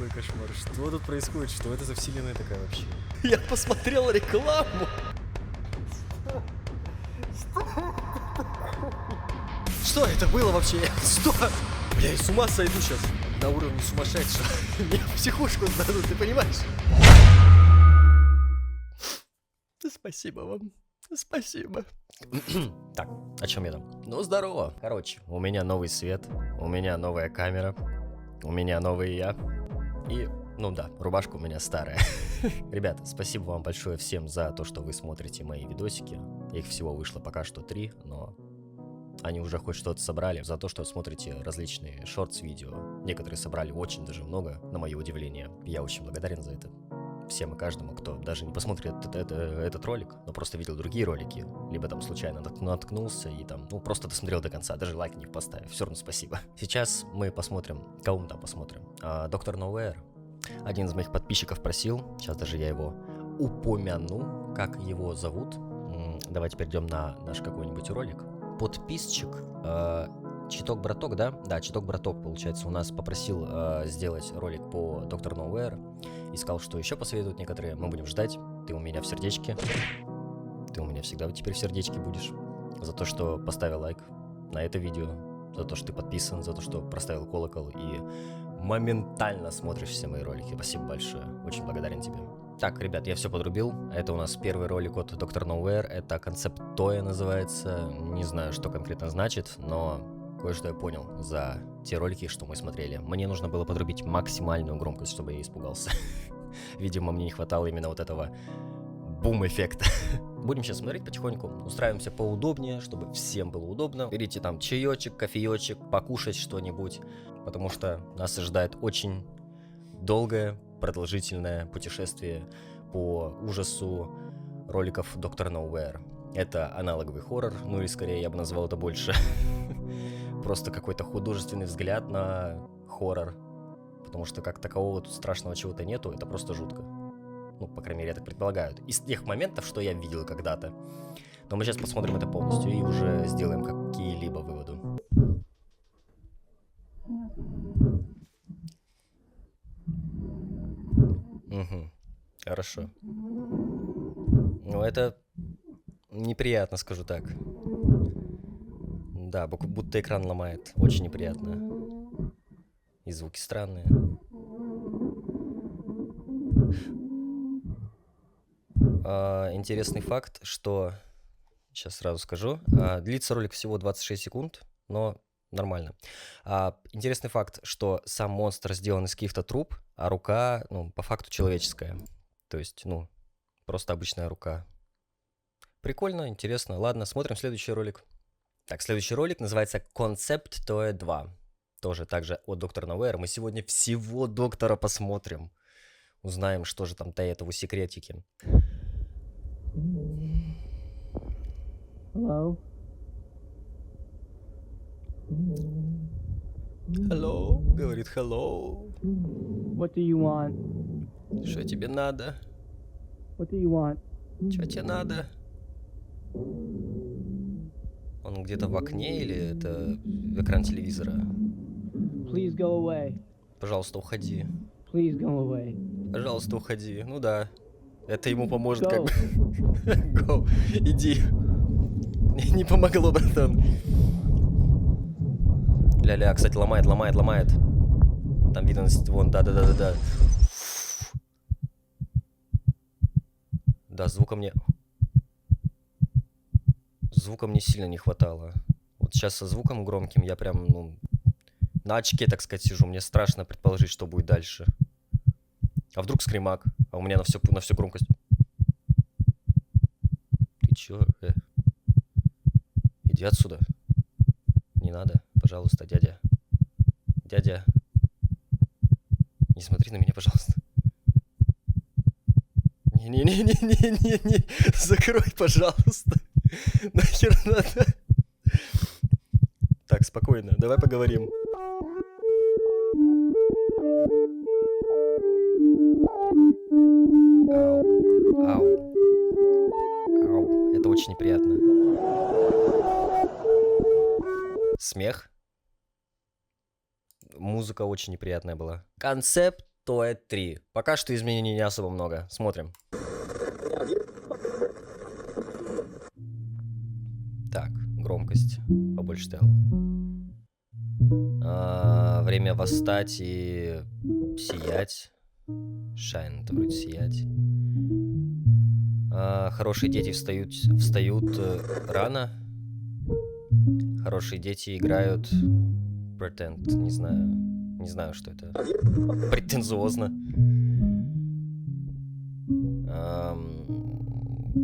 какой кошмар. Что тут происходит? Что это за вселенная такая вообще? Я посмотрел рекламу. Что это было вообще? Что? Бля, я с ума сойду сейчас. На уровне сумасшедшего. Меня в психушку сдадут, ты понимаешь? Спасибо вам. Спасибо. Так, о чем я там? Ну, здорово. Короче, у меня новый свет, у меня новая камера, у меня новый я. И, ну да, рубашка у меня старая. Ребята, спасибо вам большое всем за то, что вы смотрите мои видосики. Их всего вышло пока что 3, но они уже хоть что-то собрали. За то, что смотрите различные шортс-видео. Некоторые собрали очень даже много, на мое удивление. Я очень благодарен за это. Всем и каждому, кто даже не посмотрит этот ролик, но просто видел другие ролики, либо там случайно наткнулся и там, ну, просто досмотрел до конца, даже лайк не поставив. Все равно спасибо. Сейчас мы посмотрим, кого мы там посмотрим. Доктор Nowhere. Один из моих подписчиков просил, сейчас даже я его упомяну, как его зовут. Давайте перейдем на наш какой-нибудь ролик. Подписчик Читок-браток, да? Да, Читок-браток, получается, у нас попросил сделать ролик по Доктор Nowhere. И сказал, что еще посоветуют некоторые. Мы будем ждать. Ты у меня в сердечке. Ты у меня всегда теперь в сердечке будешь. За то, что поставил лайк на это видео. За то, что ты подписан. За то, что проставил колокол. И моментально смотришь все мои ролики. Спасибо большое. Очень благодарен тебе. Так, ребят, я все подрубил. Это у нас первый ролик от Доктор Nowhere. Это концепт Тоя называется. Не знаю, что конкретно значит, но кое-что я понял за те ролики, что мы смотрели. Мне нужно было подрубить максимальную громкость, чтобы я испугался. Видимо, мне не хватало именно вот этого бум-эффекта. Будем сейчас смотреть потихоньку. Устраиваемся поудобнее, чтобы всем было удобно. Берите там чаечек, кофеечек, покушать что-нибудь. Потому что нас ожидает очень долгое, продолжительное путешествие по ужасу роликов Доктор Nowhere. Это аналоговый хоррор, ну или скорее я бы назвал это больше просто какой-то художественный взгляд на хоррор. Потому что как такового тут страшного чего-то нету, это просто жутко. Ну, по крайней мере, я так предполагаю. Из тех моментов, что я видел когда-то. Но мы сейчас посмотрим это полностью и уже сделаем какие-либо выводы. Угу. Хорошо. Ну, это неприятно, скажу так. Да, будто экран ломает. Очень неприятно. И звуки странные. Интересный факт, что... Сейчас сразу скажу. Длится ролик всего 26 секунд, но нормально. Интересный факт, что сам монстр сделан из каких-то труб, а рука, ну, по факту человеческая. То есть, ну, просто обычная рука. Прикольно, интересно. Ладно, смотрим следующий ролик. Так, следующий ролик называется Концепт Тоя 2. Тоже также от Доктора Nowhere. Мы сегодня всего доктора посмотрим. Узнаем, что же там таит его секретики. Hello. Hello, говорит hello. What do you want? Что тебе надо? What do you want? Что тебе надо? Он где-то в окне или это экран телевизора? Please go away. Пожалуйста, уходи. Please go away. Пожалуйста, уходи. Ну да. Это ему поможет Go. как бы. Go. Иди. Не помогло, братан. Ля-ля, кстати, ломает. Там видно, вон, да. Да, звука мне сильно не хватало. Вот сейчас со звуком громким я прям, ну, на очке, так сказать, сижу. Мне страшно предположить, что будет дальше. А вдруг скримак? А у меня на всю громкость. Ты чё? Иди отсюда. Не надо, пожалуйста, дядя. Дядя. Не смотри на меня, пожалуйста. Не. Закрой, пожалуйста. Нахер надо. Так, спокойно. Давай поговорим. Ау. Это очень неприятно. Смех. Музыка очень неприятная была. Концепт стоит 3. Пока что изменений не особо много. Смотрим. Так, громкость побольше сделал. Время восстать и сиять. Shine, это вроде сиять. Хорошие дети встают рано. Хорошие дети играют pretend, не знаю, что это. Претенциозно.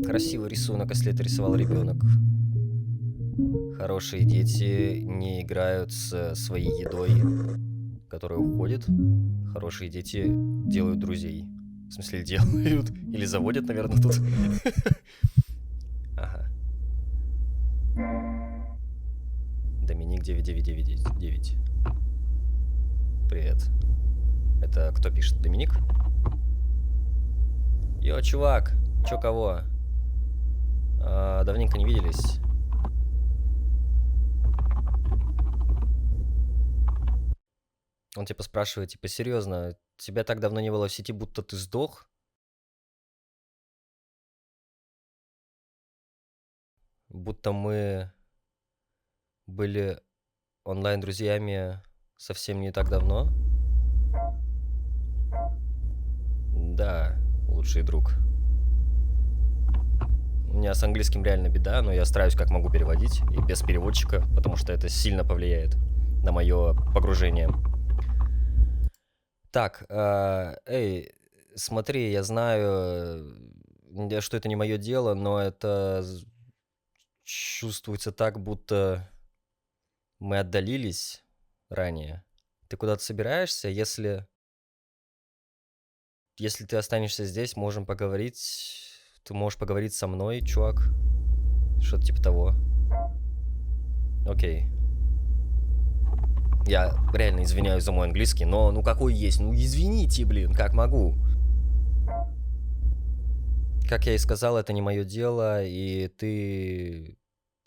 Красивый рисунок, если это рисовал ребенок. Хорошие дети не играют с своей едой, которая уходит. Хорошие дети делают друзей. В смысле, делают или заводят, наверное, тут. Ага. Доминик 9999. Привет. Это кто пишет? Доминик? Йо, чувак. Чё кого? Давненько не виделись. Он типа спрашивает, типа, серьезно, тебя так давно не было в сети, будто ты сдох? Будто мы были онлайн-друзьями совсем не так давно? Да, лучший друг. У меня с английским реально беда, но я стараюсь как могу переводить, и без переводчика, потому что это сильно повлияет на мое погружение. Так, эй, смотри, я знаю, что это не мое дело, но это чувствуется так, будто мы отдалились ранее. Ты куда-то собираешься? Если ты останешься здесь, можем поговорить. Ты можешь поговорить со мной, чувак. Что-то типа того. Окей. Я реально извиняюсь за мой английский, но ну какой есть? Ну извините, блин, как могу. Как я и сказал, это не мое дело, и ты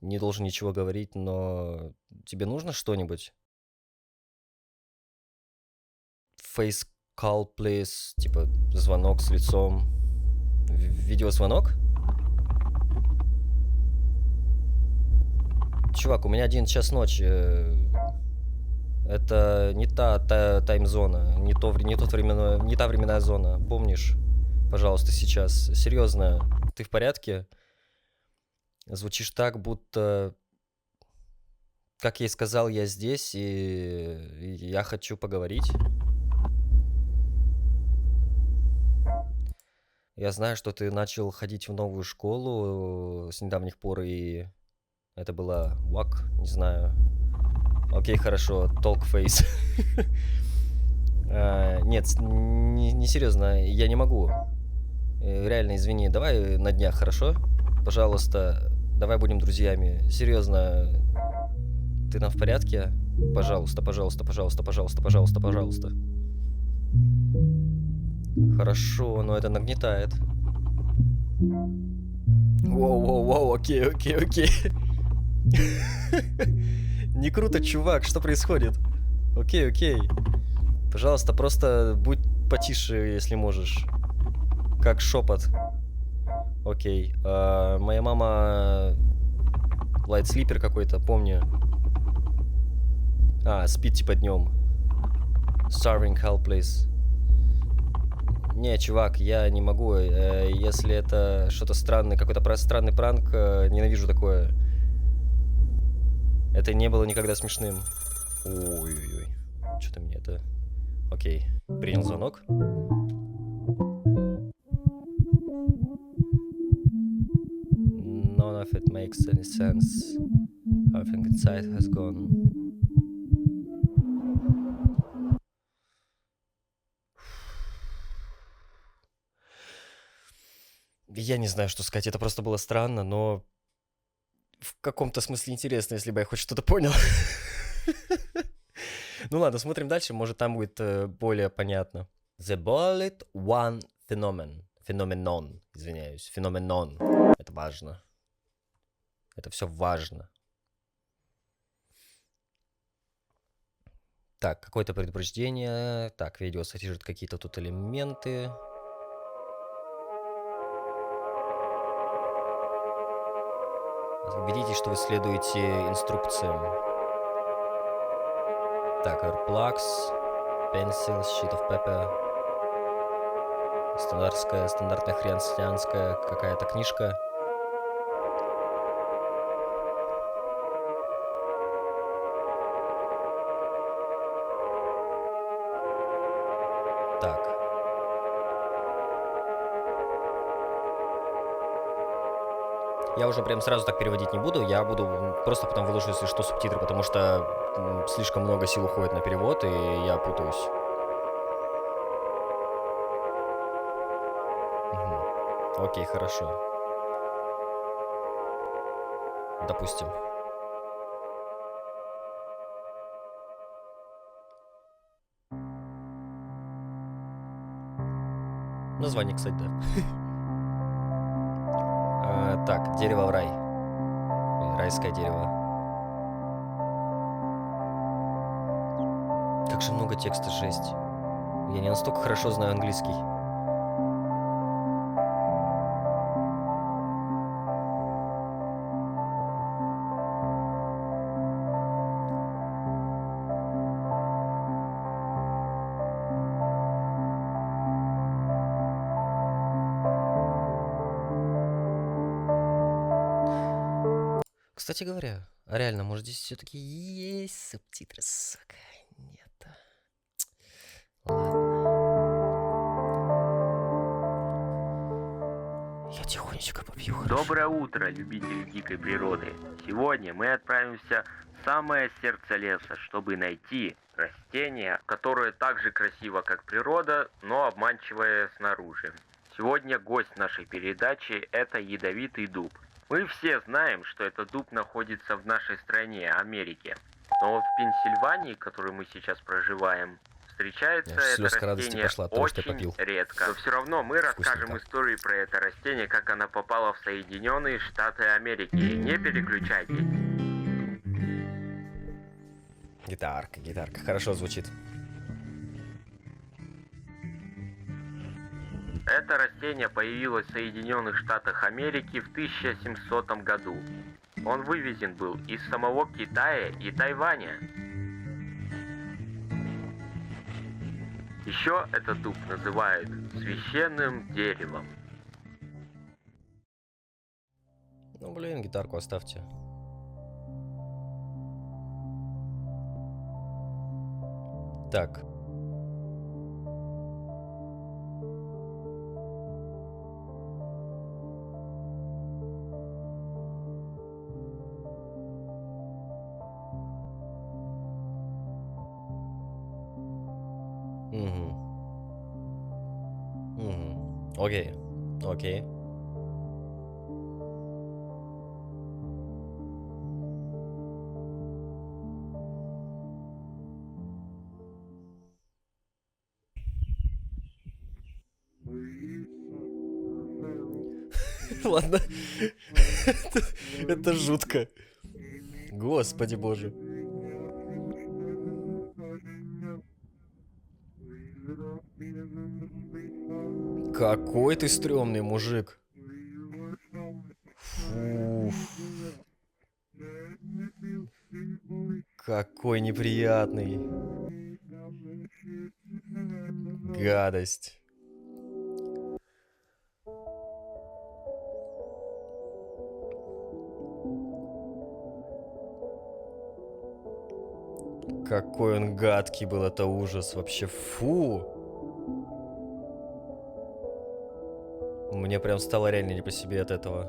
не должен ничего говорить, но тебе нужно что-нибудь? Face call, please. Типа звонок с лицом. Видеозвонок? Чувак, у меня 11 час ночи. Это не та тайм-зона, не та временная зона. Помнишь? Пожалуйста, сейчас. Серьезно, ты в порядке? Звучишь так, будто... Как я и сказал, я здесь, и я хочу поговорить. Я знаю, что ты начал ходить в новую школу с недавних пор, и это было вак, не знаю. Окей, хорошо, толкфейс. Нет, не серьезно, я не могу. Реально, извини, давай на днях, хорошо? Пожалуйста, давай будем друзьями. Серьезно, ты там в порядке? Пожалуйста, пожалуйста, пожалуйста, пожалуйста, пожалуйста, пожалуйста. Хорошо, но это нагнетает. Воу-воу-воу, окей. Не круто, чувак, что происходит? Окей. Пожалуйста, просто будь потише, если можешь. Как шепот. Окей. Моя мама... Лайтслипер какой-то, помню. Спит типа днем. Starving hell, please. Не, чувак, я не могу. Если это что-то странное, какой-то странный пранк, ненавижу такое. Это не было никогда смешным. Ой-ой-ой. Что-то мне это... Окей. Принял звонок. None of it makes any sense. Everything inside has gone. Я не знаю, что сказать. Это просто было странно, но в каком-то смысле интересно, если бы я хоть что-то понял. Ну ладно, смотрим дальше, может там будет более понятно. The Bullet One Phenomenon, извиняюсь, Phenomenon. Это важно. Это все важно. Так, какое-то предупреждение. Так, видео содержит какие-то тут элементы. Убедитесь, что вы следуете инструкциям. Так, Airplugs, Pencil, Sheet of Paper. Стандартная христианская какая-то книжка. Так. Я уже прям сразу так переводить не буду, я буду просто потом выложу, если что, субтитры, потому что слишком много сил уходит на перевод, и я путаюсь. Угу. Окей, хорошо. Допустим. Название, кстати, да. Так, дерево в рай. Райское дерево. Как же много текста, жесть. Я не настолько хорошо знаю английский. Кстати говоря, а реально, может здесь все-таки есть субтитры, сука? Нет. Ладно. Я тихонечко попью, хорошо? Доброе утро, любители дикой природы. Сегодня мы отправимся в самое сердце леса, чтобы найти растение, которое так же красиво, как природа, но обманчивое снаружи. Сегодня гость нашей передачи – это ядовитый дуб. Мы все знаем, что этот дуб находится в нашей стране, Америке. Но вот в Пенсильвании, в которой мы сейчас проживаем, встречается это слезка радости растение пошла от того, что я очень попил. редко. Но все равно мы расскажем историю про это растение, как оно попало в Соединенные Штаты Америки. Не переключайтесь. Гитарка, хорошо звучит. Это растение появилось в Соединенных Штатах Америки в 1700 году. Он вывезен был из самого Китая и Тайваня. Еще этот дуб называют священным деревом. Ну, блин, гитарку оставьте. Так. Окей. Окей. Ладно. Это жутко. Господи боже. Какой ты стрёмный мужик. Фу. Какой неприятный. Гадость. Какой он гадкий был, это ужас. Вообще, фу. Мне прям стало реально не по себе от этого.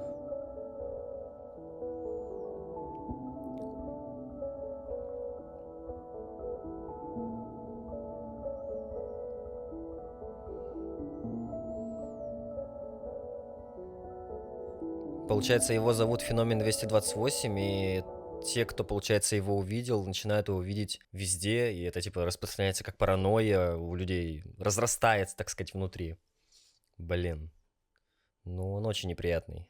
Получается, его зовут Феномен 228, и те, кто, получается, его увидел, начинают его видеть везде, и это, типа, распространяется как паранойя у людей, разрастается, так сказать, внутри. Блин. Ну, он очень неприятный.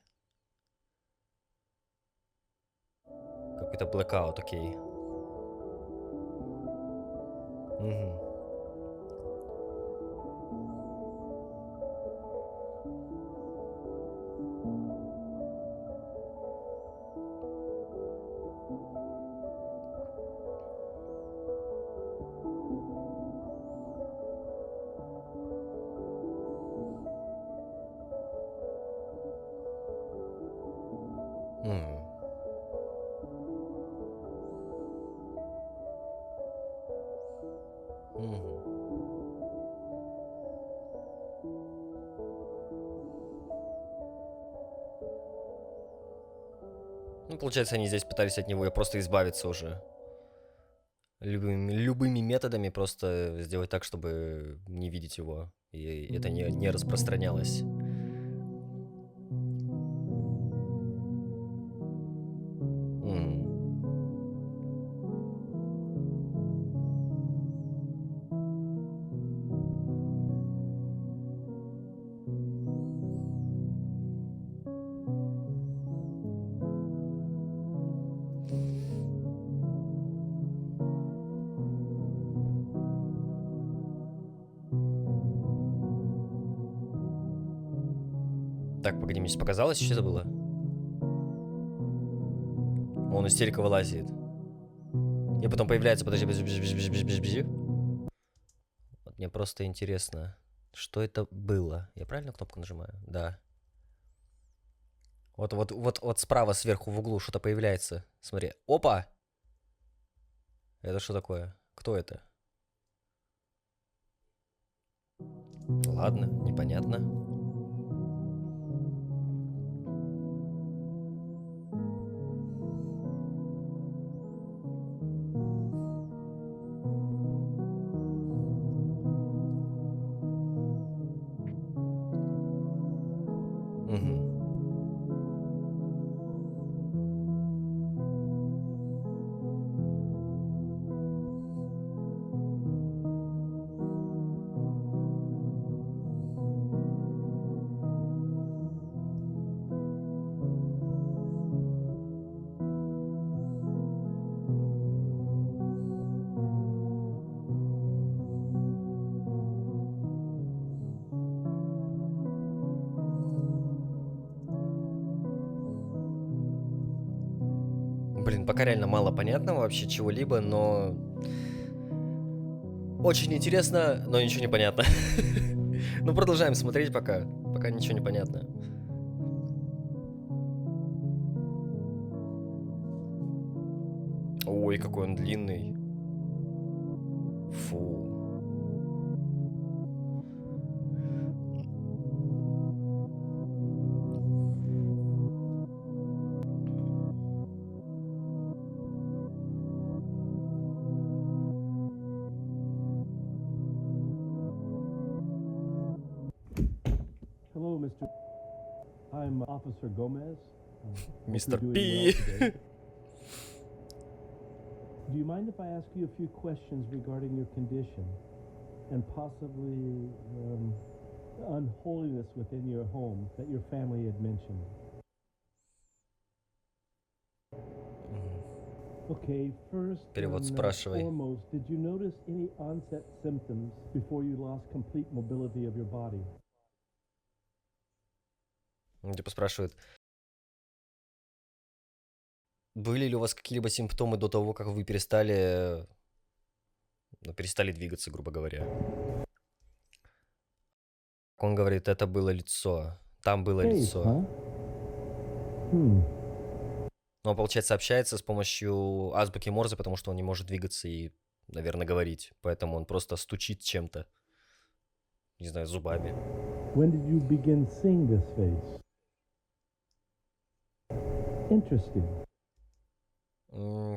Какой-то blackout, окей. Мгм. Мгм. Мгм. Ну, получается, они здесь пытались от него просто избавиться уже. Любыми методами просто сделать так, чтобы не видеть его. И это не распространялось. Мгм. Так, погоди, мне сейчас показалось, что это было? Он истерика вылазит. И потом появляется, подожди, бжи. Вот мне просто интересно, что это было? Я правильно кнопку нажимаю? Да. Вот справа сверху в углу что-то появляется. Смотри. Опа! Это что такое? Кто это? Ладно, непонятно. Мгм. Блин, пока реально мало понятно вообще чего-либо, но очень интересно, но ничего не понятно. Ну, продолжаем смотреть пока. Пока ничего не понятно. Ой, какой он длинный. Фу. Hello, Mr. I'm Officer Gomez. Hope Мистер you're doing Пи. well today. Do you mind if I ask you a few questions regarding your condition and possibly unholiness within your home that your family had mentioned? Okay, first Перевод and спрашивай. foremost, did you notice any onset symptoms before you lost complete mobility of your body? Типа спрашивает, были ли у вас какие-либо симптомы до того, как вы перестали, ну, перестали двигаться, грубо говоря? Он говорит, это было лицо. Там было Face, лицо. huh? Hmm. Но он, получается, общается с помощью азбуки Морзе, потому что он не может двигаться и, наверное, говорить. Поэтому он просто стучит чем-то. Не знаю, зубами. When did you begin seeing this face? Interesting.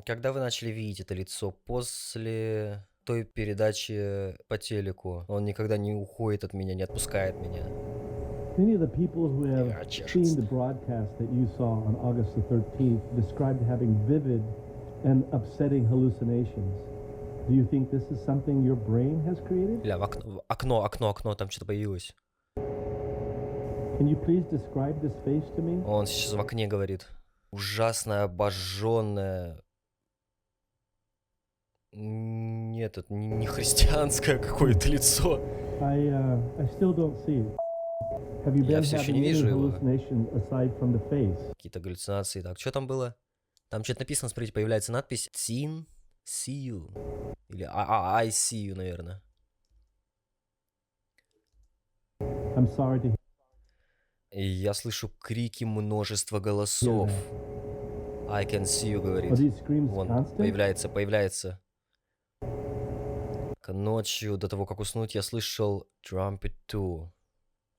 Когда вы начали видеть это лицо? После той передачи по телеку. Он никогда не уходит от меня, не отпускает меня. Many of the people who have Yeah, seen the broadcast that you saw on August the 13th described having vivid and upsetting hallucinations. Do you think this is something your brain has created? Бля, окно, там что-то появилось. Can you please describe this face to me? Он сейчас в окне говорит. Ужасное, обожженное. Нет, это не христианское какое-то лицо. I still don't see it. Have you Я been всё ещё не having any вижу его. hallucination aside from the face? Какие-то галлюцинации. Так, что там было? Там что-то написано, смотрите, появляется надпись Seen, see you. Или I see you, наверное. I'm sorry to И я слышу крики множества голосов. I can see you, говорит. Are these screams Вон, constant? появляется. Ночью, до того, как уснуть, я слышал trumpet too.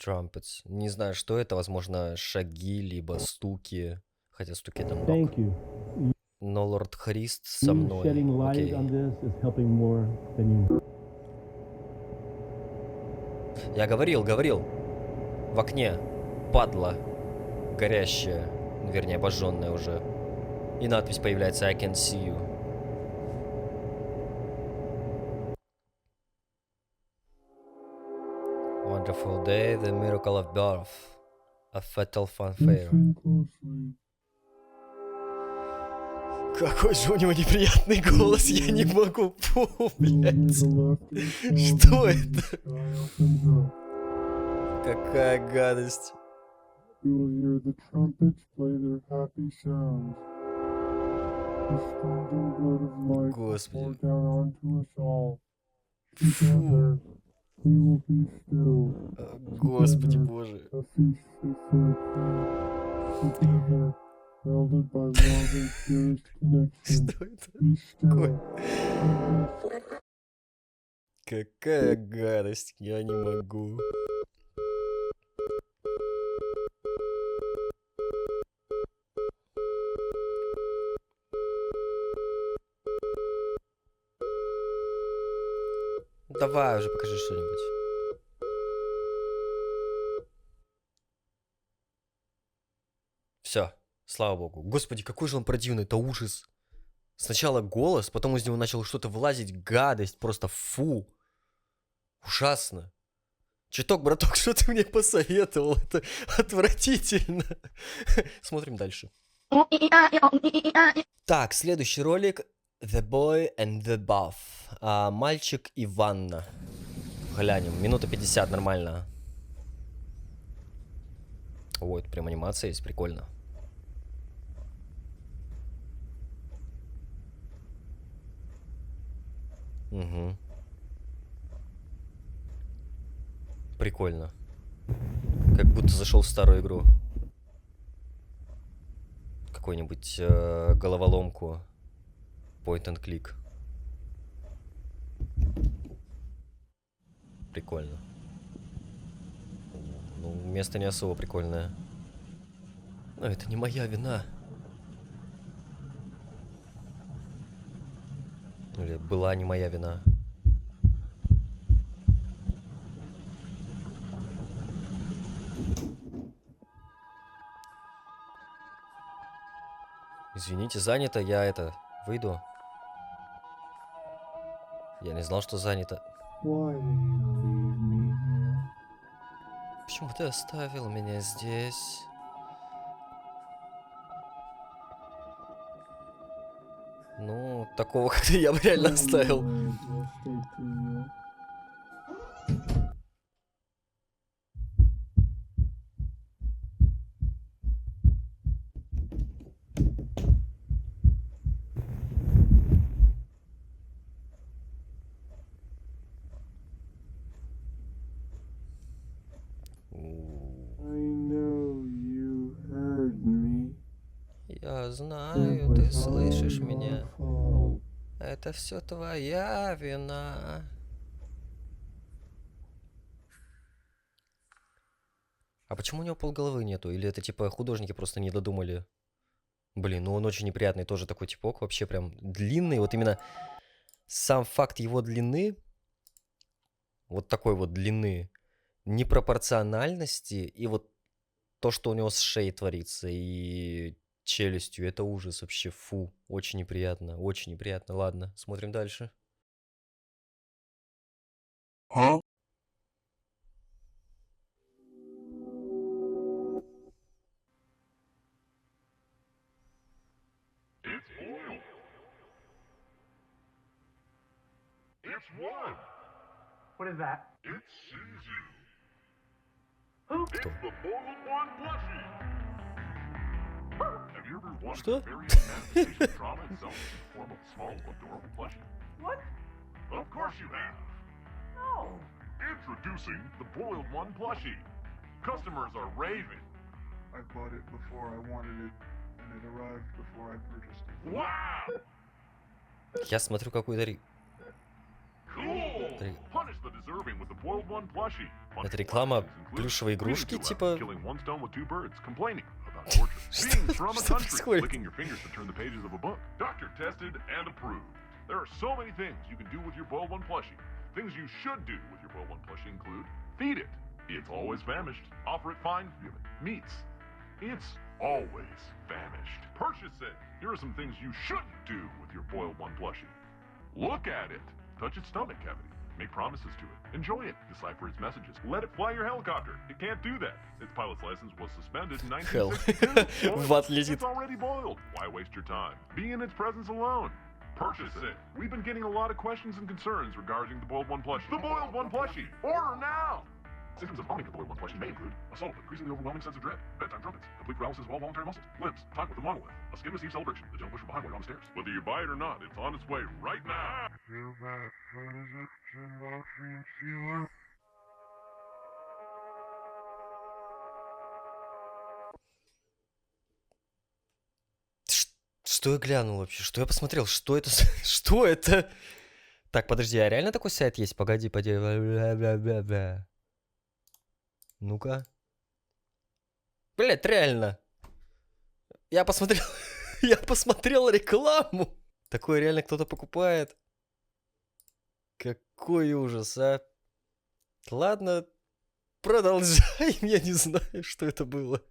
Trumpets. Не знаю, что это. Возможно, шаги, либо стуки. Хотя стуки это много. Thank you. Но лорд Христ со You мной. shedding light Окей. on this is helping more than you. Я говорил. В окне. Падла. Горящая. Вернее, обожженная уже. И надпись появляется I can see you. Wonderful day, the miracle of birth. A fatal fanfare. Какой же у него неприятный голос, я не могу помнить. Что это? Какая гадость. You will hear the trumpets play their happy sounds. The splendid blood of life will Господи. pour down onto us all. Together, we will be still. Господи боже. A feast fit for a king. Together, welded by love and purest connection. Что это? Be still. Какая гадость, я не могу. Давай уже покажи что-нибудь. Все, слава богу. Господи, какой же он противный, это ужас. Сначала голос, потом из него начало что-то вылазить, гадость, просто фу. Ужасно. Чуток, браток, что ты мне посоветовал? Это отвратительно. Смотрим дальше. Так, следующий ролик. The Boy and the Buff. Мальчик и ванна. Глянем. Минута 50, нормально. Ой, это прям анимация есть, прикольно. Угу. Прикольно. Как будто зашел в старую игру. Какую-нибудь головоломку. Point and click. Прикольно. Ну, место не особо прикольное. Но это не моя вина. Или была не моя вина. Извините, занято, я выйду. Я не знал, что занято. Why did you leave me here? Почему ты оставил меня здесь? Ну, такого, как ты, я бы реально оставил. Waves will stay to you. I know you heard me. Я It знаю, ты was слышишь all меня. your fault. Это все твоя вина. А почему у него полголовы нету? Или это типа художники просто не додумали? Блин, ну он очень неприятный, тоже такой типок, вообще прям длинный. Вот именно сам факт его длины, вот такой вот длины, непропорциональности, и вот то, что у него с шеей творится, и челюстью, это ужас вообще, фу, очень неприятно, ладно, смотрим дальше. one. What is that? It sees you. Who? It's the Boiled One plushie. Have you ever wanted Что? to bury the manifestation of trauma itself in the form of a small, adorable plushie? What? Of course you have. No. Introducing the Boiled One plushie. Customers are raving. I bought it before I wanted it, and it arrived before I purchased it. Wow! Я смотрю какую-то Cool! Punish the deserving with the Boiled One plushie. Это реклама плюшевой игрушки, типа... Killing one stone with two birds, complaining about torture. Being from a Что country, происходит? licking your fingers to turn the pages of a book. Doctor tested and approved. There are so many things you can do with your Boiled One plushie. Things you should do with your Boiled One plushie include feed it. It's always famished. Offer it fine meats. It's always famished. Purchase it. Here are some things you shouldn't do with your Boiled One plushie. Look at it. Touch its stomach cavity. Make promises to it. Enjoy it. Decipher its messages. Let it fly your helicopter. It can't do that. Its pilot's license was suspended in Hell. 1962. В ад летит. It's already boiled. Why waste your time? Be in its presence alone. Purchase it. We've been getting a lot of questions and concerns regarding the Boiled One plushie. The Boiled One plushie. Order now. Symptoms of owning the Boiled One plushie may include assault, increasingly overwhelming sense of dread, bedtime trumpets, complete paralysis of all voluntary muscles, limbs, talk with the monolith, a skin receive celebration, the gentle push from behind while you're on the stairs. Whether you buy it or not, it's on its way right now. Feel that physics and feeling. Что я глянул вообще? Что я посмотрел? Что это? Что это? Так, подожди, а реально такой сайт есть? Погоди, погоди. Бля-бля-бля-бля. Ну-ка. Блять, реально. Я посмотрел... Я посмотрел рекламу. Такое реально кто-то покупает. Какой ужас, а. Ладно, продолжаем. Я не знаю, что это было.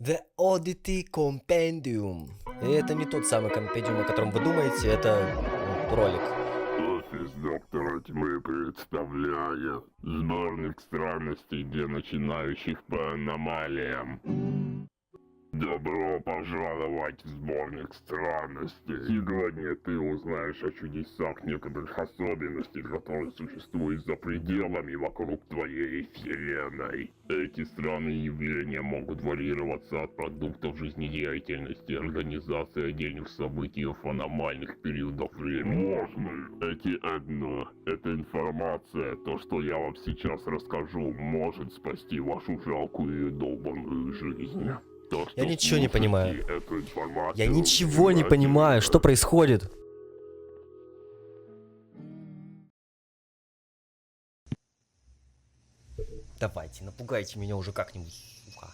The Oddity Compendium. И это не тот самый компендиум, о котором вы думаете, это ролик. Офис доктора тьмы представляет сборник странностей для начинающих по аномалиям. Добро пожаловать в сборник странностей. Сегодня ты узнаешь о чудесах некоторых особенностей, которые существуют за пределами вокруг твоей вселенной. Эти странные явления могут варьироваться от продуктов жизнедеятельности, организации отдельных событий в аномальных периодах времени. Можно. Эти одно. Эта информация, то, что я вам сейчас расскажу, может спасти вашу жалкую и долбанную жизнь. То, Я ничего не понимаю. эту информацию, Я ничего не понимаю, что происходит. Давайте, напугайте меня уже как-нибудь, сука.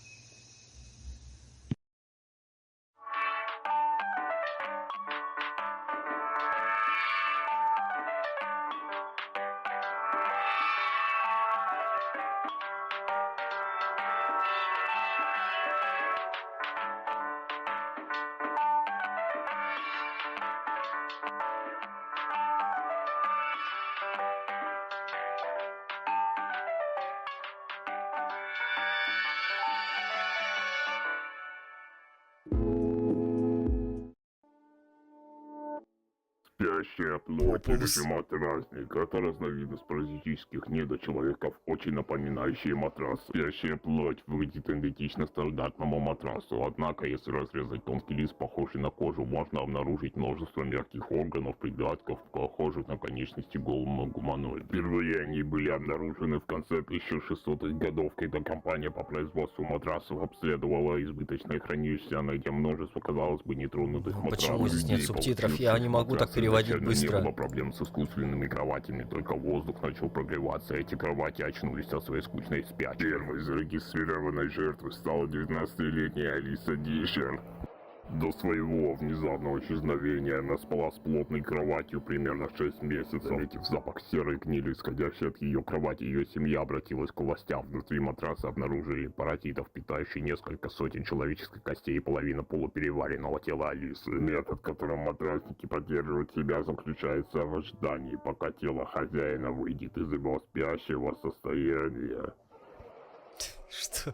Спящая плоть или же матрасник – это разновидность паразитических недочеловеков, очень напоминающие матрас. Спящая плоть выглядит идентично стандартному матрасу, однако если разрезать тонкий лист, похожий на кожу, можно обнаружить множество мягких органов, придатков, похожих на конечности голого гуманоида. Впервые они были обнаружены в конце 1600-х годов, когда компания по производству матрасов обследовала избыточное хранилище, найдя множество, казалось бы, нетронутых матрасов. Почему здесь нет Людей, субтитров? Я не могу так переводить изначально быстро. Не было проблем с искусственными кроватями, только воздух начал прогреваться, эти кровати очнулись от своей скучной спячки. Первой зарегистрированной жертвой стала 19-летняя Алиса Дишер. До своего внезапного исчезновения она спала с плотной кроватью примерно 6 месяцев. Заметив запах серой гнили, исходящей от ее кровати, ее семья обратилась к властям. Внутри матраса обнаружили паразитов, питающих несколько сотен человеческих костей и половину полупереваренного тела Алисы. Метод, которым матрасники поддерживают себя, заключается в ожидании, пока тело хозяина выйдет из его спящего состояния. Что?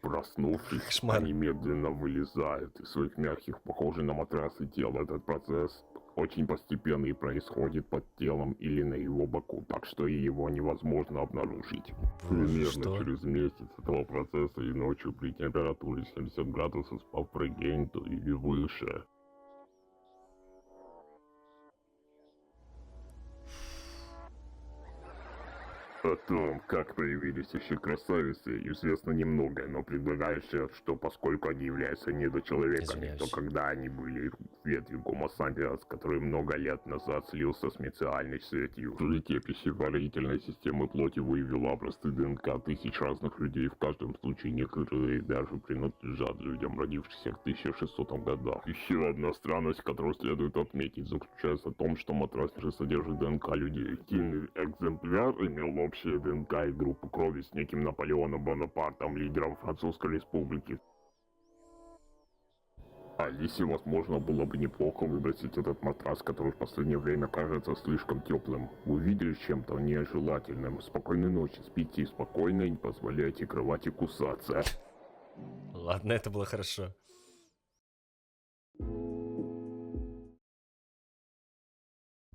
Проснувшись, Кошмар. они медленно вылезают из своих мягких, похожих на матрасы тел. Этот процесс очень постепенный и происходит под телом или на его боку, так что и его невозможно обнаружить. Примерно что? через месяц этого процесса и ночью при температуре 70 градусов по Фрегенту или выше. О том, как появились еще красавицы, известно немного, но предполагается, что поскольку они являются недочеловеками, Извиняюсь. то когда они были ветвью Homo sapiens, который много лет назад слился с специальной сетью, развитие пищеварительной системы плоти выявило образцы ДНК тысяч разных людей, в каждом случае некоторые даже принадлежат людям, родившихся в 1600 годах. Еще одна странность, которую следует отметить, заключается в том, что матрас же содержит ДНК людей. Сильный экземпляр имел общая ДНК и группу крови с неким Наполеоном Бонапартом, лидером Французской республики. Алисе, возможно, было бы неплохо выбросить этот матрас, который в последнее время кажется слишком теплым. Вы видели чем-то нежелательным. Спокойной ночи, спите спокойно и не позволяйте кровати кусаться. Ладно, это было хорошо.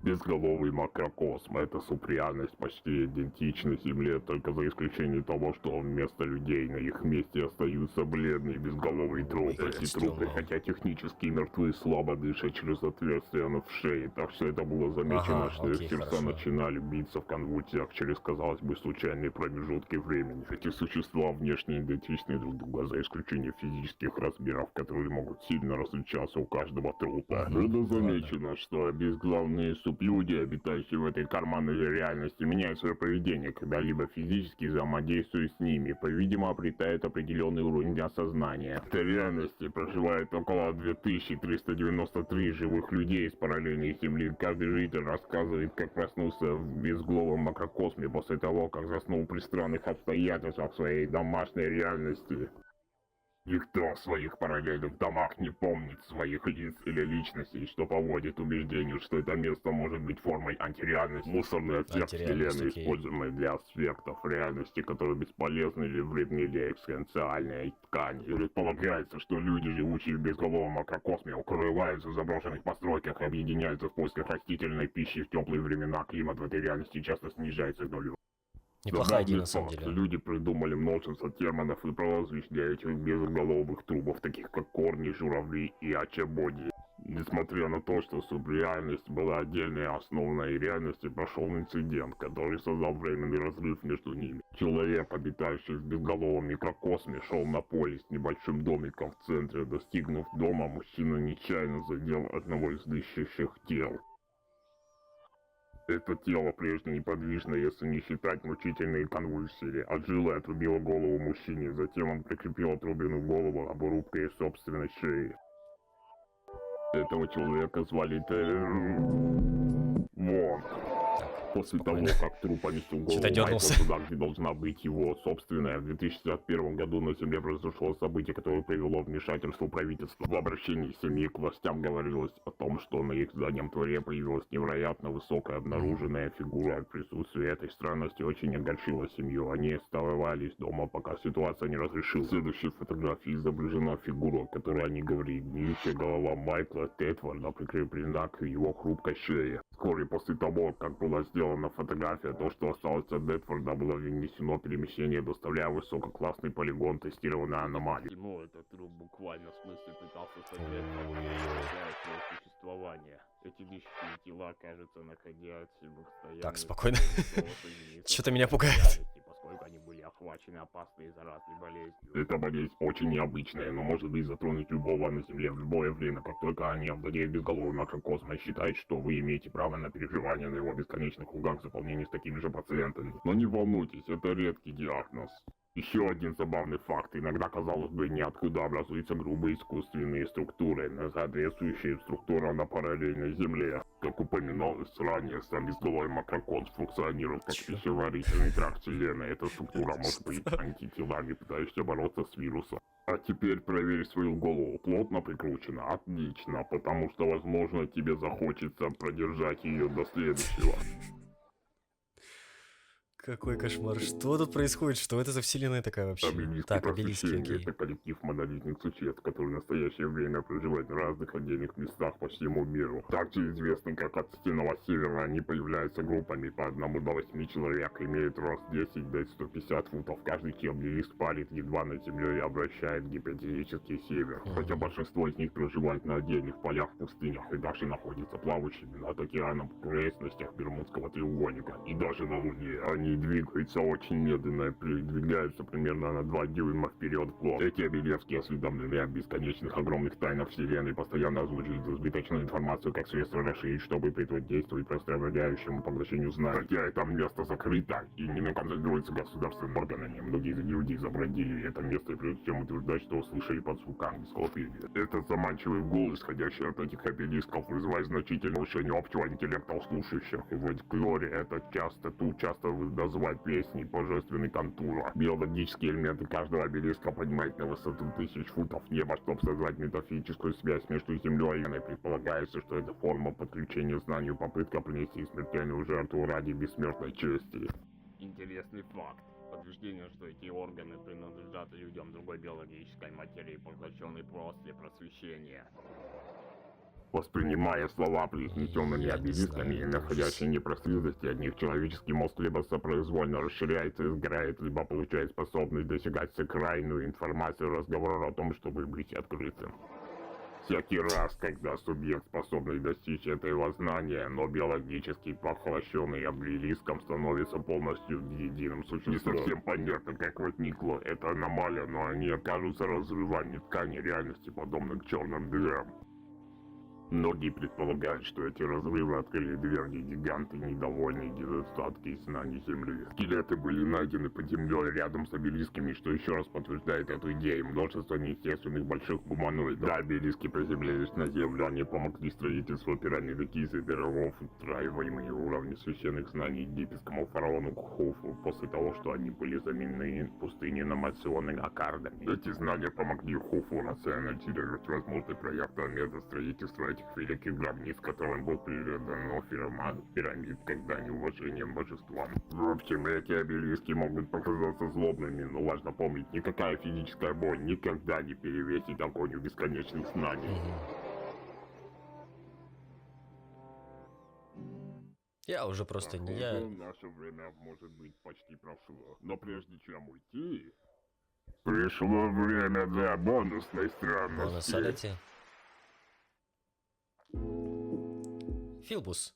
Безголовый макрокосм — это субреальность почти идентична Земле, только за исключением того, что вместо людей на их месте остаются бледные безголовые трупы. Ой, как Эти трупы, стрёмно. хотя технически мертвы, слабо дышат через отверстия в шее, так что это было замечено, Ага, что их окей, сердца хорошо. начинали биться в конвульсиях через, казалось бы, случайные промежутки времени. Эти существа внешне идентичны друг другу, за исключением физических размеров, которые могут сильно различаться у каждого трупа. Мгм, Было ладно. замечено, что безглавные субъюди, обитающие в этой карманной реальности, меняют свое поведение, когда-либо физически взаимодействуя с ними, по-видимому, обретают определенный уровень осознания. В этой реальности проживает около 2393 живых людей из параллельной Земли. Каждый житель рассказывает, как проснулся в безголовом макрокосме после того, как заснул при странных обстоятельствах своей домашней реальности. Никто в своих параллельных домах не помнит своих лиц или личностей, что поводит убеждению, что это место может быть формой антиреальности. Мусорный эффект Антиреальность, Вселенной, окей. используемый для аспектов реальности, которые бесполезны или вредны для экзистенциальной ткани. И предполагается, что люди, живущие в безголовом макрокосме, укрываются в заброшенных постройках и объединяются в поисках растительной пищи в теплые времена. Климат в этой реальности часто снижается к нулю. Неплохая идея, Забавный на самом факт. деле. Люди придумали множество терминов и прозвищ для этих безголовых трубов, таких как корни, журавли и ачебоди. Несмотря на то, что субреальность была отдельной основной реальности, прошел инцидент, который создал временный разрыв между ними. Человек, обитающий в безголовом микрокосме, шел на поле с небольшим домиком в центре. Достигнув дома, мужчина нечаянно задел одного из дышащих тел. Это тело прежде неподвижно, если не считать мучительные конвульсии. Отжило и отрубило голову мужчине, затем он прикрепил отрубленную голову обрубкой собственной шеи. Этого человека звали Вон. После того, как труп понесил голову Что-то Майкла дёрнулся. туда, где должна быть его собственная, в 2061 году на Земле произошло событие, которое привело к вмешательству правительства. В обращении семьи к властям говорилось о том, что на их заднем дворе появилась невероятно высокая обнаруженная фигура. Присутствие этой странности очень огорчило семью. Они оставались дома, пока ситуация не разрешилась. В следующей фотографии изображена фигура, о которой они говорили. Гниющая голова Майкла Тетфорда прикреплена к его хрупкой шее. Вскоре после того, как была сделана фотография, то, что осталось от Тетфорда, было внесено перемещение, доставляя высококлассный полигон тестированной аномалии. Ему этот труп буквально в смысле пытался соответствовать свое существование. Эти дышащие тела, кажется, находятся в постоянной... Так, спокойно. соединении с Чё-то меня пугает. реальностью, поскольку они были охвачены опасной заразной болезнью. Эта болезнь очень необычная, но может быть затронуть любого на Земле в любое время, как только они овладеют безголовым макрокосмом и считают, что вы имеете право на переживание на его бесконечных лугах в заполнении с такими же пациентами. Но не волнуйтесь, это редкий диагноз. Еще один забавный факт. Иногда, казалось бы, ниоткуда образуются грубые искусственные структуры, но соответствующие структурам на параллельной Земле. Как упоминалось ранее, сам безголовый макрокосм функционирует как пищеварительный тракт Вселенной. Эта структура может быть антителами, пытающимися бороться с вирусом. А теперь проверь свою голову. Плотно прикручена? Отлично, потому что, возможно, тебе захочется продержать ее до следующего. Какой кошмар. Что тут происходит? Что это за вселенная такая вообще? Обелиски Так, обелиски, просвещения окей. — это коллектив монолитных существ, которые в настоящее время проживают в разных отдельных местах по всему миру. Также известны как от Стенного Севера, они появляются группами по 1 до 8 человек, имеют рост 10 до 150 футов. Каждый чей обелиск парит едва над землей и обращает гипотетический север. Хотя большинство из них проживает на отдельных полях, пустынях и даже находятся плавающими над океаном в окрестностях Бермудского треугольника и даже на Луне. Они двигаются очень медленно и передвигаются примерно на 2 дюйма вперед в год. Эти обелески осведомлены о бесконечных огромных тайнах Вселенной, постоянно озвучивают избыточную информацию как средство расширить, чтобы противодействовать происходящему поглощению знаний. Хотя это место закрыто и не контролируется государственными органами, многие люди забродили это место и прежде чем утверждать, что услышали под звуками скалопения. Этот заманчивый гул, исходящий от этих обелисков, вызывает значительное повышение общего интеллекта у слушающих. И в Глоре это часто называют песней божественной контура. Биологические элементы каждого обелиска поднимают на высоту 1000 футов неба, чтобы создать метафизическую связь между Землей и Вселенной. Предполагается, что это форма подключения знанию, попытка принести смертельную жертву ради бессмертной чести. Интересный факт. Подтверждение, что эти органы принадлежат людям другой биологической материи, поглощенной после просвещения. Воспринимая слова, произнесенными обелисками и находящие непростизности от них, человеческий мозг либо сопроизвольно расширяется и сгорает, либо получает способность достигать всекрайную информацию разговора о том, чтобы быть открытым. Всякий раз, когда субъект, способный достичь этого знания, но биологически поглощенный обелиском, становится полностью единым существом. Не совсем понятно, как возникла эта аномалия, но они окажутся разрывами ткани реальности, подобных черным дырам. Многие предполагают, что эти разрывы открыли дверь гиганты, недовольные недостатки знаний Земли. Скелеты были найдены под землей рядом с обелисками, что еще раз подтверждает эту идею. Множество неестественных больших гуманоидов. Да, обелиски приземлились на Землю, они помогли строительству пирамиды Гизы, пирогов, утраиваемые уровни священных знаний египетскому фараону Хуфу, после того, что они были заменены пустынно-намационными аккордами. Эти знания помогли Хуфу рационализировать возможный проект метод строительства этих великих гробниц, которым был передан пирамид, когда неуважением божествам. В общем, эти обелиски могут показаться злобными, но важно помнить, никакая физическая боль никогда не перевесит огонь бесконечных знаний. Я уже просто не я. Наше время может быть почти прошло, но прежде чем уйти, пришло время для бонусной странности. Бонус алити. Филбус.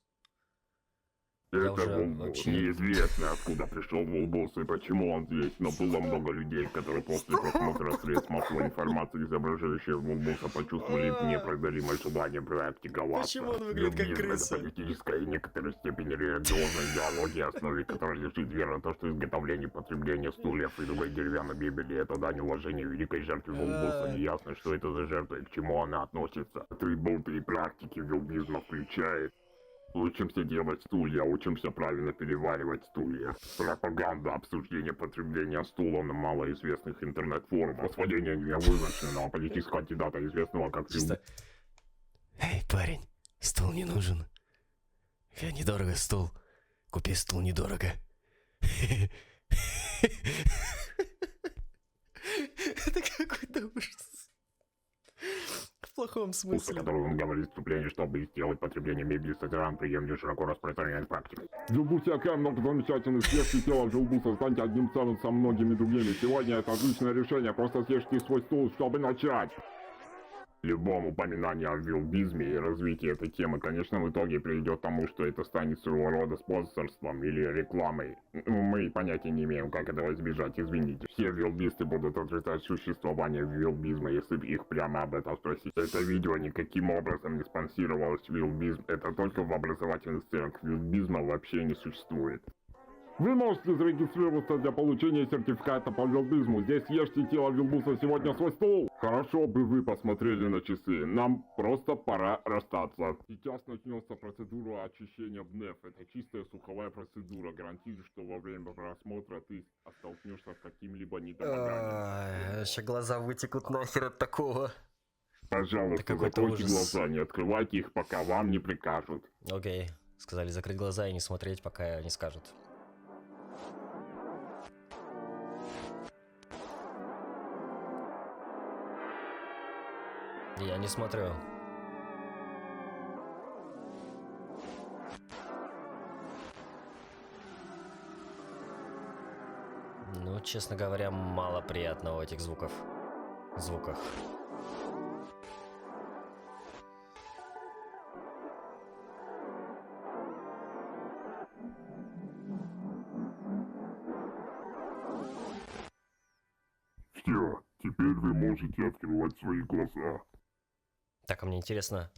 Я Это уже Вулбус. вообще- Неизвестно, откуда пришел Вулбус и почему он здесь, но было много людей, которые после просмотра средств массовой информации, изображающих Вулбуса, почувствовали непреодолимое желание практиковаться. Почему он выглядит как Людизм — крыса? это политическая и в некоторой степени религиозная идеология, основе которой лежит вера в то, что изготовление и потребление стульев и другой деревянной мебели — это дань уважения великой жертве Вулбуса. Неясно, что это за жертва и к чему она относится. Атрибуты и практики вулбизма включает: учимся делать стулья, учимся правильно переваривать стулья. Пропаганда, обсуждение потребления стула на малоизвестных интернет-форумах, восхваление невызначенного политического кандидата, известного как Чисто. Эй, парень, стул не нужен. Я недорого стул. Купи стул недорого. Это какой-то ужас. В плохом Вкуса, смысле. который он говорит в вступлении, чтобы сделать потребление мебели сатиран приемлем широко распространенной практикой. В Вулбусе океан много замечательных связей тела Вулбуса, станьте одним целым со многими другими. Сегодня это отличное решение, просто съешьте свой стул, чтобы начать. Любому упоминанию о вулбизме и развитии этой темы, конечно, в итоге приведет к тому, что это станет своего рода спонсорством или рекламой. Мы понятия не имеем, как этого избежать, извините. Все вулбисты будут отрицать существование вулбизма, если бы их прямо об этом спросить. Это видео никаким образом не спонсировалось вулбизм, это только в образовательных целях. Вулбизма вообще не существует. Вы можете зарегистрироваться для получения сертификата по вулбизму. Здесь ешьте тело Вулбуса сегодня свой стол. Хорошо бы вы посмотрели на часы. Нам просто пора расстаться. Сейчас начнется процедура очищения БНЕФ. Это чистая суховая процедура. Гарантирую, что во время просмотра ты столкнешься с каким-либо недомоганием. Сейчас глаза вытекут нахер от такого. Пожалуйста, какой-то закройте ужас. глаза, не открывайте их, пока вам не прикажут. Окей. Сказали закрыть глаза и не смотреть, пока не скажут. Я не смотрел. Ну, честно говоря, мало приятного в этих звуках. Все, теперь вы можете открывать свои глаза. Так, а мне интересно.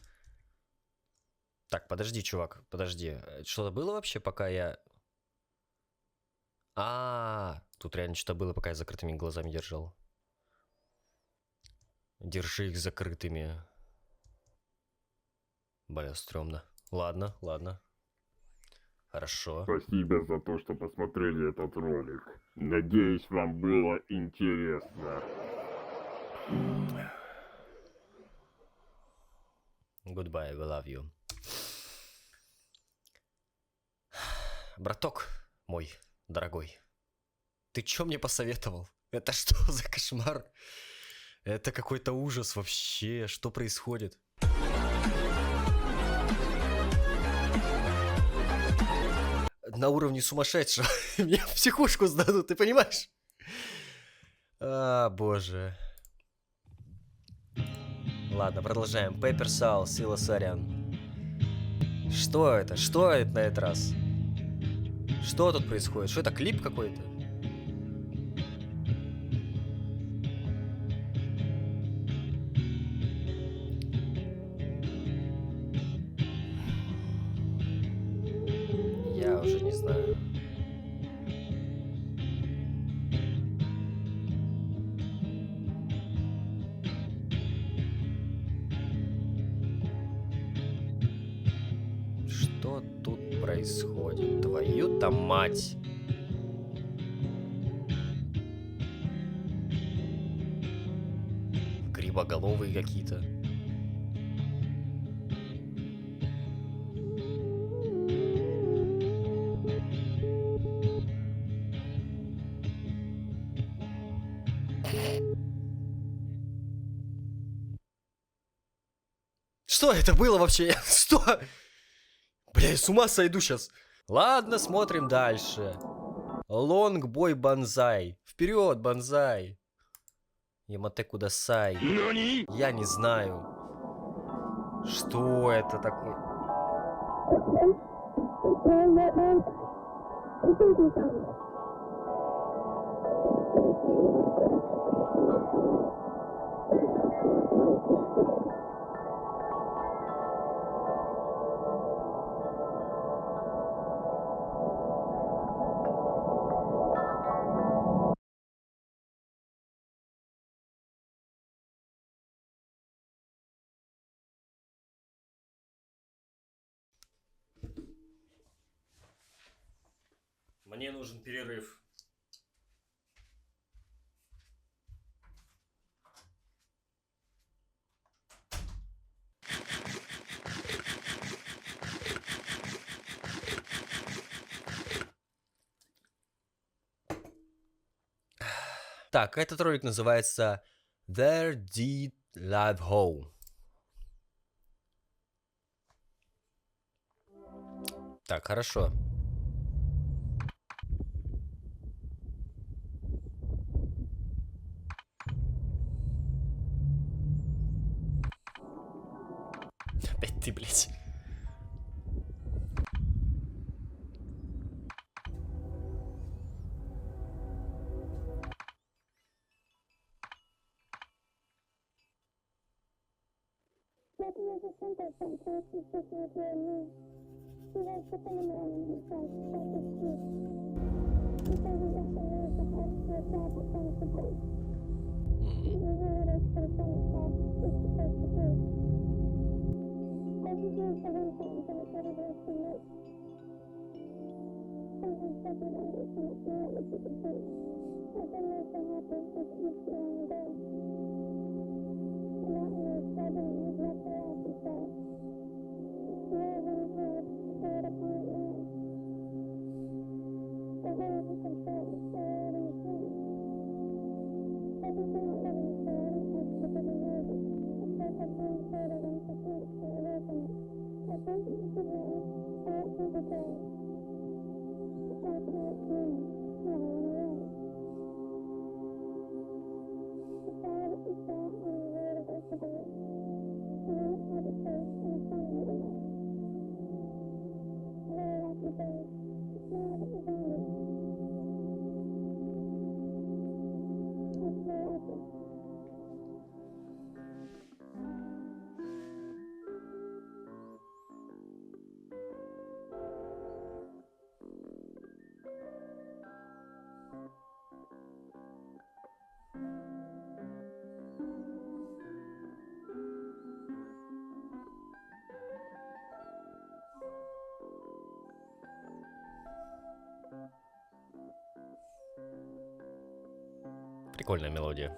Так, подожди, чувак, подожди. Что-то было вообще, пока я... Тут реально что-то было, пока я закрытыми глазами держал. Держи их закрытыми. Бля, стрёмно. Ладно, ладно. Хорошо. Спасибо за то, что посмотрели этот ролик. Надеюсь, вам было интересно. Goodbye, we love you. Браток мой дорогой, ты чё мне посоветовал? Это что за кошмар? Это какой-то ужас вообще. Что происходит? На уровне сумасшедшего. Меня в психушку сдадут, ты понимаешь? Боже. Ладно, продолжаем. Paper Soul, Сила Сарян. Что это? Что это на этот раз? Что тут происходит? Что это, клип какой-то? Я уже не знаю. Что тут происходит? Твою-то мать! Грибоголовые какие-то. Что это было вообще? Что? Бля, я с ума сойду сейчас. Ладно, смотрим дальше. Лонгбой Банзай. Вперед, Банзай. Ямате Кудасай. Я не знаю. Что это такое? Мне нужен перерыв. Так, этот ролик называется There Did Live Hole. Так, хорошо. Опять ты, блядь. Прикольная мелодия.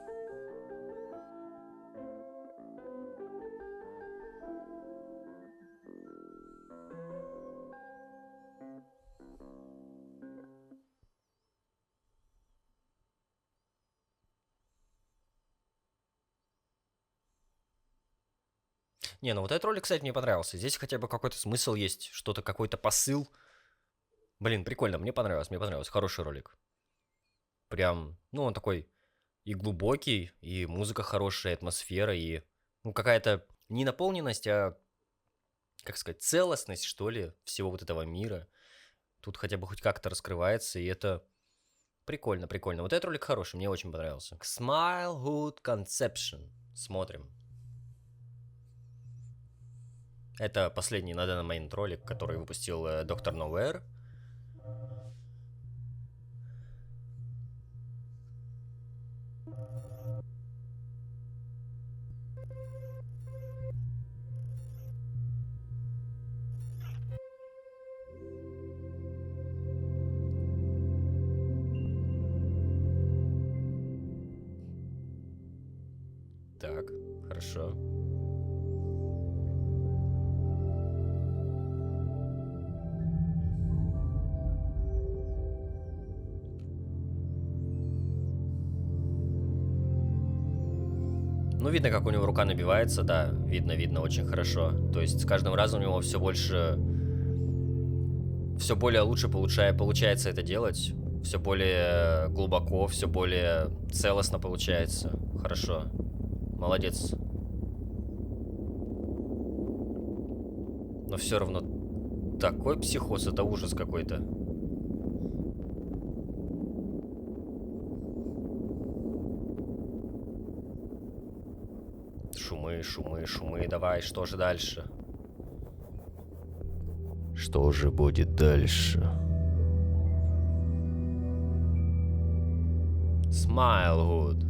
Не, ну вот этот ролик, кстати, мне понравился. Здесь хотя бы какой-то смысл есть, что-то, какой-то посыл. Блин, прикольно, мне понравилось. Хороший ролик. Прям, ну, он такой и глубокий, и музыка хорошая, и атмосфера, и, ну, какая-то не наполненность, а, как сказать, целостность, что ли, всего вот этого мира. Тут хотя бы хоть как-то раскрывается, и это прикольно, прикольно. Вот этот ролик хороший, мне очень понравился. Smilehood Conception. Смотрим. Это последний на данный момент ролик, который выпустил Доктор Nowhere. Так, хорошо. Ну, видно, как у него рука набивается, да, видно очень хорошо. То есть с каждым разом у него все более лучше получается это делать. Все более глубоко, все более целостно получается. Хорошо. Молодец. Но все равно такой психоз, это ужас какой-то. Шумы, давай, что же дальше? Что же будет дальше? Smilehood.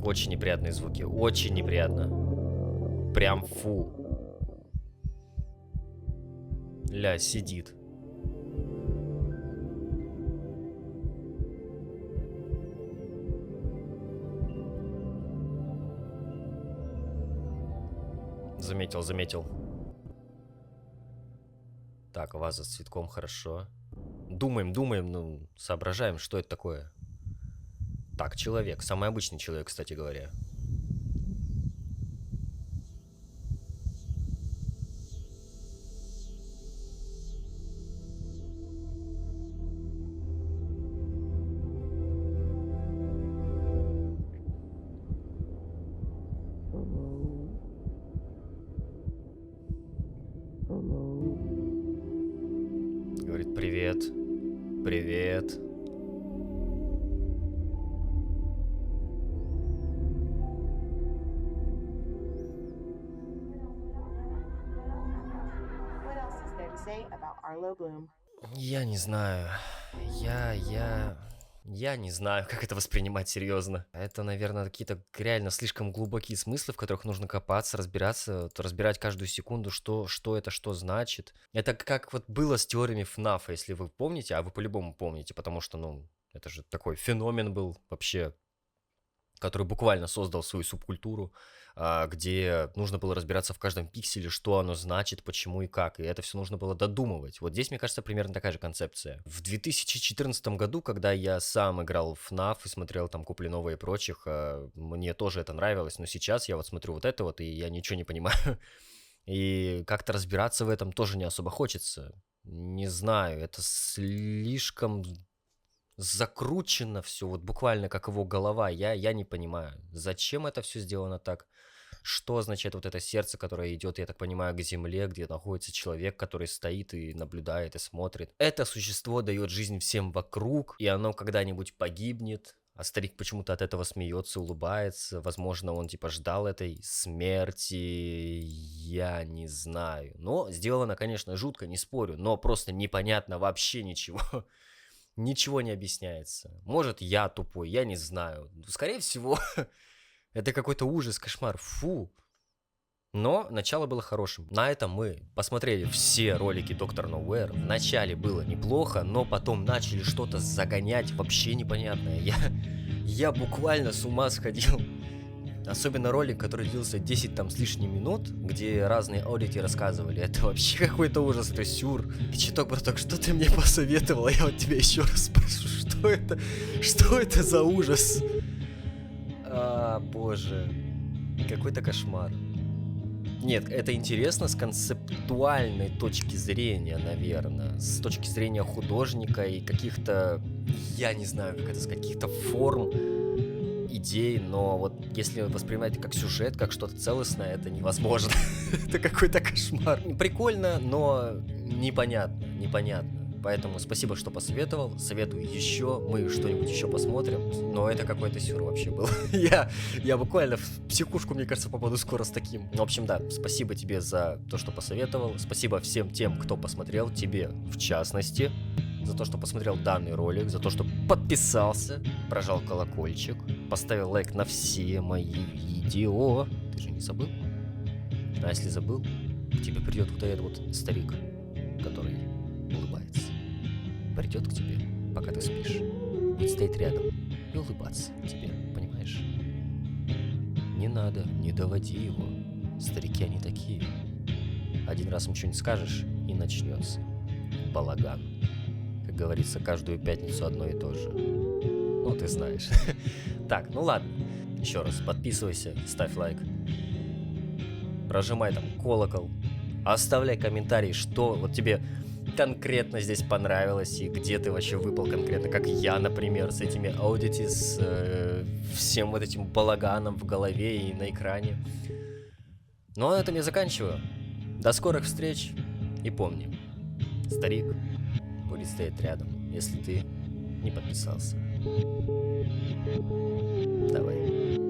Очень неприятные звуки, очень неприятно. Прям фу. Ля, сидит. Заметил. Так, ваза с цветком, хорошо. Думаем, ну, соображаем, что это такое. Так, человек. Самый обычный человек, кстати говоря. Говорит, привет. Привет. Я не знаю. Я не знаю, как это воспринимать серьезно. Это, наверное, какие-то реально слишком глубокие смыслы, в которых нужно копаться, разбираться, разбирать каждую секунду, что это, что значит. Это как вот было с теориями ФНАФа, если вы помните, а вы по-любому помните, потому что, ну, это же такой феномен был вообще. который буквально создал свою субкультуру, где нужно было разбираться в каждом пикселе, что оно значит, почему и как, и это все нужно было додумывать. Вот здесь, мне кажется, примерно такая же концепция. В 2014 году, когда я сам играл в FNAF и смотрел там Куплинова и прочих, мне тоже это нравилось, но сейчас я вот смотрю вот это вот, и я ничего не понимаю. И как-то разбираться в этом тоже не особо хочется. Не знаю, это слишком закручено все, вот буквально как его голова. Я не понимаю, зачем это все сделано так. Что означает вот это сердце, которое идет, я так понимаю, к земле, где находится человек, который стоит и наблюдает и смотрит. Это существо дает жизнь всем вокруг, и оно когда-нибудь погибнет. А старик почему-то от этого смеется, улыбается. Возможно, он типа ждал этой смерти. Я не знаю. Но сделано, конечно, жутко, не спорю. Но просто непонятно вообще ничего. Ничего не объясняется. Может, я тупой, я не знаю. Скорее всего, это какой-то ужас, кошмар. Фу. Но начало было хорошим. На этом мы посмотрели все ролики Доктор Ноуэр. Вначале было неплохо, но потом начали что-то загонять вообще непонятное. Я буквально с ума сходил. Особенно ролик, который длился 10 там с лишним минут, где разные аудиты рассказывали. Это вообще какой-то ужас, это сюр. Кичиток, браток, что ты мне посоветовал? Я вот тебя еще раз спрошу, что это? Что это за ужас? Боже. Какой-то кошмар. Нет, это интересно с концептуальной точки зрения, наверное. С точки зрения художника и каких-то, я не знаю, как это сказать, каких-то форм, идей, но вот если воспринимать это как сюжет, как что-то целостное, это невозможно. Это какой-то кошмар. Прикольно, но непонятно. Поэтому спасибо, что посоветовал. Советую еще. Мы что-нибудь еще посмотрим. Но это какой-то сюр вообще был. Я буквально в психушку, мне кажется, попаду скоро с таким. В общем, да, спасибо тебе за то, что посоветовал. Спасибо всем тем, кто посмотрел. Тебе в частности. За то, что посмотрел данный ролик. За то, что подписался. Прожал колокольчик. Поставил лайк на все мои видео. Ты же не забыл? А если забыл, к тебе придет вот этот вот старик, который улыбается. Придет к тебе, пока ты спишь. Будет стоять рядом и улыбаться тебе, понимаешь? Не надо, не доводи его. Старики они такие. Один раз им что-нибудь скажешь, и начнется балаган. Как говорится, каждую пятницу одно и то же. Ну, ты знаешь. Так, ну ладно. Еще раз, подписывайся, ставь лайк. Прожимай там колокол. Оставляй комментарий, что вот тебе конкретно здесь понравилось и где ты вообще выпал конкретно, как я, например, с этими аудити, с всем вот этим балаганом в голове и на экране. Ну а на этом я заканчиваю. До скорых встреч и помни, старик будет стоять рядом, если ты не подписался. Давай.